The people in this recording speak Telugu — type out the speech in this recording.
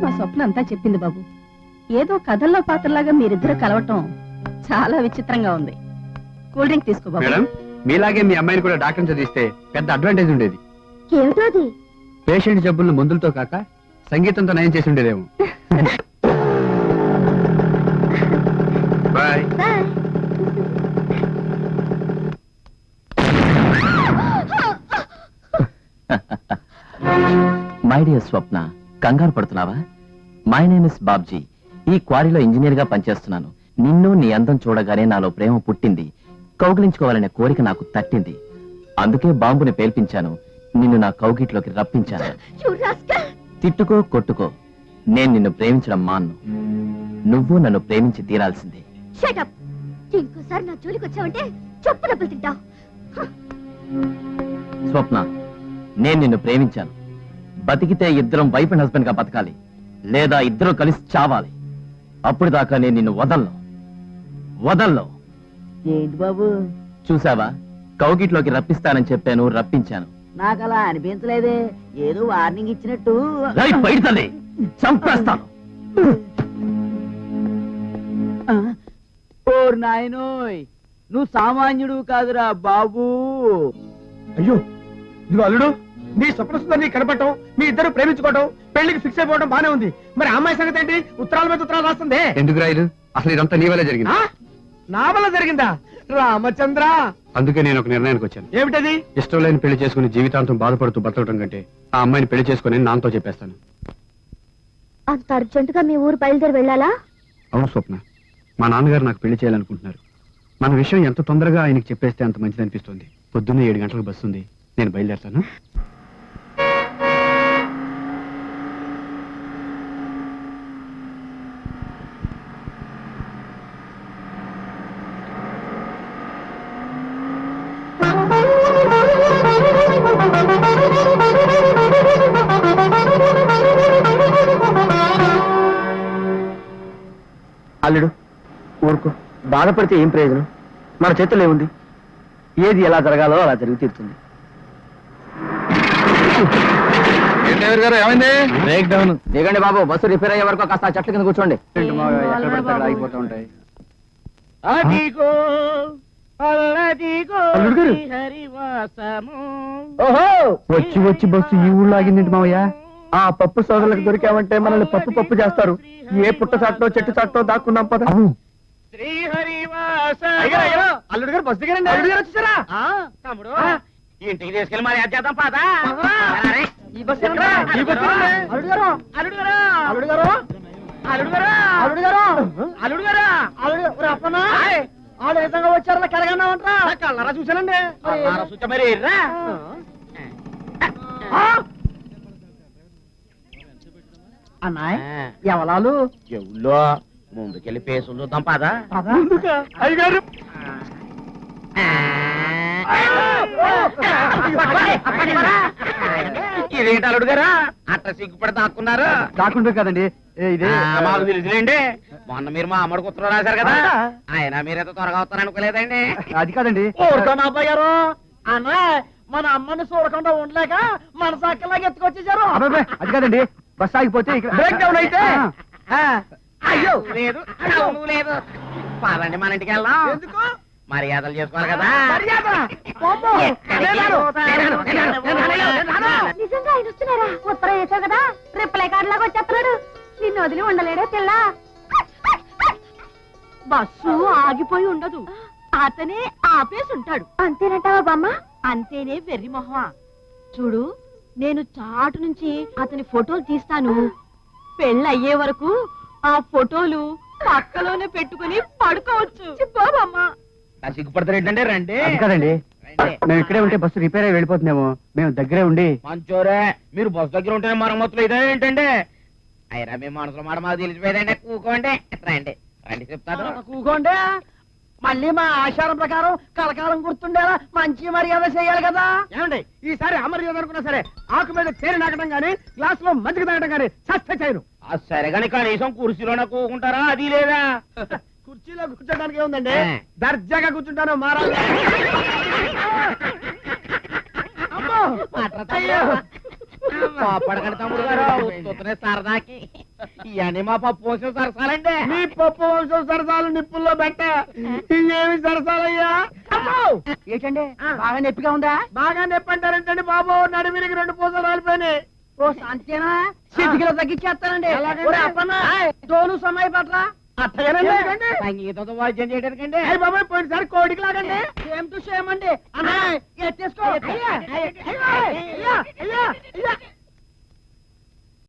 మా స్వప్న అంతా చెప్పింది బాబు. ఏదో కథల్లో పాత్రలాగా మీరిద్దరు కలవటం చాలా విచిత్రంగా ఉంది. కూల్ డ్రింక్ తీసుకో బాబు. మేడం, మీలాగే మీ అమ్మాయిని కూడా డాక్టర్ చదివిస్తే పెద్ద అడ్వాంటేజ్ ఉండేది. ఏమిటో అది? పేషెంట్ జబ్బులను మందులతో కాక సంగీతంతో నయం చేసి ఉండేదేమో. బాయ్. మై డియర్ స్వప్న, కంగారు పడుతున్నావా? My name is Babji. ఈ క్వారీలో ఇంజనీర్ గా పనిచేస్తున్నాను. నిన్ను నీ అందం చూడగానే నాలో ప్రేమ పుట్టింది. కౌగిలించుకోవాలనే కోరిక నాకు తట్టింది. అందుకే బాంబుని పేల్పించాను. నిన్ను నా కౌగిట్లోకి రప్పించాను. తిట్టుకో కొట్టుకో, నేను నిన్ను ప్రేమించడం మాన్ను. నువ్వు నన్ను ప్రేమించి తీరాల్సిందే. ఇంకోసారి నా జోలికి వచ్చావంటే చెప్పు దెబ్బలు తింటావు. స్వప్న, నేను నిన్ను ప్రేమించాను. బతికితే ఇద్దరం వైఫ్ అండ్ హస్బెండ్ గా బతకాలి, లేదా ఇద్దరు కలిసి చావాలి. అప్పుడు దాకా నేను నిన్ను వదల్లో. ఏంటి బాబు, చూసావా? కౌగిట్లోకి రప్పిస్తానని చెప్పాను, రప్పించాను. నాకు అలా అనిపించలేదే. ఏదో వార్నింగ్ ఇచ్చినట్టు. బయటతల్లి, చంపేస్తాను. ఓర్ నాయనోయ్, నువ్వు సామాన్యుడు కాదురా బాబు. అయ్యో, నువ్వు అల్లుడు, నీ స్వప్న కనపడటం, మీ ఇద్దరు ప్రేమించుకోవటం, పెళ్లికి ఫిక్స్ అయిపోవడం బానే ఉంది. మరి అమ్మాయి సంగతి ఏంటి? ఉత్తరాల మీద ఉత్తరాలు రాస్తుంది. ఎందుకు రాయదు? అసలు ఇదంతా నీ వల్ల జరిగింది. నా వల్ల జరిగిందా? రామచంద్ర, అందుకే నేను ఒక నిర్ణయానికి వచ్చాను. ఏమిటది? ఇష్టం లేని పెళ్లి చేసుకుని జీవితాంతం బాధపడుతూ బతకడం కంటే ఆ అమ్మాయిని పెళ్లి చేసుకుని నాన్నతో చెప్పేస్తాను. అంత అర్జెంటుగా మీ ఊరు బయలుదేరి వెళ్ళాలా? అవును స్వప్న, మా నాన్నగారు నాకు పెళ్లి చేయాలనుకుంటున్నారు. మన విషయం ఎంత తొందరగా ఆయనకి చెప్పేస్తే అంత మంచిది అనిపిస్తుంది. పొద్దున్నే 7 గంటలకు బస్సు ఉంది, నేను బయలుదేరుతాను. అల్లుడు, ఊరుకో. బాధపడితే ఏం ప్రయోజనం? మన చేతుల్లో ఏముంది? ఏది ఎలా జరగాలో అలా జరిగి తీరుతుంది. Break down. దిగండి బాబు, బస్సు రిపేర్ అయ్యే వరకు కాస్త చెట్ల కింద కూర్చోండి. ఆగిపోతూ ఉంటాయి. వచ్చి వచ్చి బస్సు ఈ ఊళ్ళో ఆగిందేంటి మావయ్య? ఆ పప్పు సోదరులకు దొరికామంటే మనల్ని పప్పు చేస్తారు. ఏ పుట్ట చాటో చెట్టు చాటో దాక్కున్నాం పద. అల్లుడు గారు బస్సు దిగారండి. అల్లుడు గారు వచ్చేసారా? తమ్ముడు, ఇంటికి తీసుకెళ్ళి మరి చేద్దాం పాదా. ఆడు విధంగా వచ్చారన్న కలగన్నామంటా. కళ్ళరా చూశానండి. చూచా మరి అన్నాయ్, ఎవలాలు ఎవలో ముందుకెళ్ళి పేసులు చూద్దాం పాదా. అయ్యగారు ఇదేంటి అల్లుడు గారా అట్లా సిగ్గుపడి దాక్కున్నారు? దాక్కుంటారు కదండి. మాకు తెలుసులేండి, మొన్న మీరు మా అమ్మడికి ఉత్తరం రాశారు కదా, ఆయన మీరేదో త్వరగా వస్తారనుకోలేదండి. అది కాదండి. ఊరుకోనా అబ్బాయి గారు? అన్నాయ్, మన అమ్మని చూడకుండా ఉండలేక మన సక్కలాగా ఎత్తుకొచ్చేసారు. అది కాదండి, బస్ ఆగిపోతే బ్రేక్ డౌన్ అయితే. అయ్యో లేదు, అవును లేదు. పాదండి మన ఇంటికి వెళ్దాం. ఎందుకు? మర్యాదలు చేసుకోవాలి కదా. నిజంగా ఆయన వస్తున్నారా? ఉత్తరం వేసావు కదా, రిప్లై కార్డు లాగా వచ్చేస్తున్నాడు. నిన్ను వదిలి ఉండలేడే పిల్ల. బస్సు ఆగిపోయి ఉండదు, అతనే ఆపేసి ఉంటాడు. అంతేనంటావా బామ్మ? అంతేనే వెర్రి మొహమా. చూడు, నేను చాటు నుంచి అతని ఫోటోలు తీస్తాను. పెళ్ళయ్యే వరకు ఆ ఫోటోలు పక్కలోనే పెట్టుకుని పడుకోవచ్చు. బాబమ్మ సిగ్గుపడతారు ఏంటంటే రండి. అది కాదండి, మేము ఇక్కడే ఉంటే బస్సు రిపేర్ అయి వెళ్ళిపోతున్నాము. మేము దగ్గరే ఉండి. మంచోరే, మీరు బస్సు దగ్గర ఉంటేనే మరమ్మతులు ఇదే ఏంటంటే. అయినా మీ మనసులో మాట మాకు తెలిసిపోయేదండి. కూకోండి, రండి రండి చెప్తాను. కూకోండి. మళ్ళీ మా ఆచారం ప్రకారం కలకాలం గుర్తుండేలా మంచి మర్యాద చేయాలి కదా. ఏమండి, ఈసారి అమర్యాద అనుకున్నా సరే ఆకు మీద తేనె నాకడం గానీ గ్లాస్ లో మజ్జిగ తాగడం గానీ చస్తే చేయను. సరే కానీ కనీసం కుర్చీలోనే కూకుంటారా? అది లేదా? కుర్చీలో కూర్చోడానికి ఏముందండి, దర్జాగా కూర్చుంటాను. మారాలి. పడకండి తమ్ముడు గారు ఉత్తునే సరదాకి ఇవన్నీ మా పప్పు వంశం సరసాలండి. మీ పప్పు వంశం సరసాలు నిప్పుల్లో పెట్ట ఇవేమి సరసాలయ్యా? ఏంటండి బాగా నొప్పిగా ఉందా? బాగా నొప్పంటారంటండి బాబు, నడిమిరికి 2 పూసలు రాలిపోయినాయి. ఓ అంతేనా? సిద్ధికిలో తగ్గించేస్తానండి. ఎలాగండి? ఒరే అప్పన్న, తోలు సమయ పట్ల ఎందుకండి? సంగీతంతో వాద్యం చేయడానికండి. అయ్య బాబాయ్, పోయినసారి కోడికి లాగండి. సేమ్ టు సేమ్ అండి. అన్నా ఎత్తేసుకో. అయ్యా, అయ్యా, అయ్యా, అయ్యా, అయ్యా.